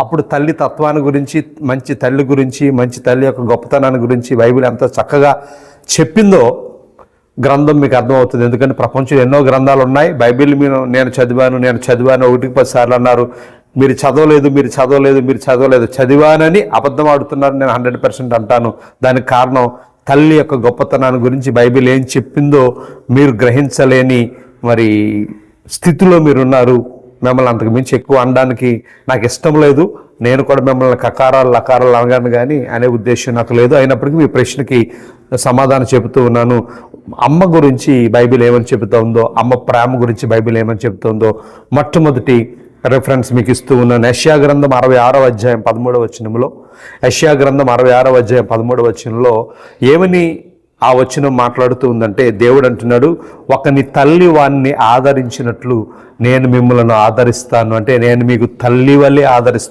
అప్పుడు తల్లి తత్వాన్ని గురించి, మంచి తల్లి గురించి, మంచి తల్లి యొక్క గొప్పతనాన్ని గురించి బైబిల్ ఎంత చక్కగా చెప్పిందో గ్రంథం మీకు అర్థమవుతుంది. ఎందుకంటే ప్రపంచంలో ఎన్నో గ్రంథాలు ఉన్నాయి. బైబిల్ నేను చదివాను 1కి 10 సార్లు అన్నారు. మీరు చదవలేదు, చదివానని అబద్ధం ఆడుతున్నారు. నేను 100% అంటాను. దానికి కారణం తల్లి యొక్క గొప్పతనాన్ని గురించి బైబిల్ ఏం చెప్పిందో మీరు గ్రహించలేని మరి స్థితిలో మీరున్నారు. మిమ్మల్ని అంతకు మించి ఎక్కువ అనడానికి నాకు ఇష్టం లేదు. నేను కూడా మిమ్మల్ని కకారాలు లకారాలు అనగాను కానీ అనే ఉద్దేశం నాకు లేదు. అయినప్పటికీ మీ ప్రశ్నకి సమాధానం చెబుతూ ఉన్నాను. అమ్మ గురించి బైబిల్ ఏమని చెబుతుందో, అమ్మ ప్రేమ గురించి బైబిల్ ఏమని చెబుతుందో మొట్టమొదటి రెఫరెన్స్ మీకు ఇస్తూ ఉన్నాను. యెషయా గ్రంథం 66వ అధ్యాయం 13వ వచనంలో, యెషయా గ్రంథం 66వ అధ్యాయం 13వ వచనంలో ఏమని ఆ వచనం మాట్లాడుతూ ఉందంటే, దేవుడు అంటున్నాడు, ఒకని తల్లి వాణ్ణి ఆదరించినట్లు నేను మిమ్మల్ని ఆదరిస్తాను. అంటే నేను మీకు తల్లి వల్లే ఆదరిస్తాను.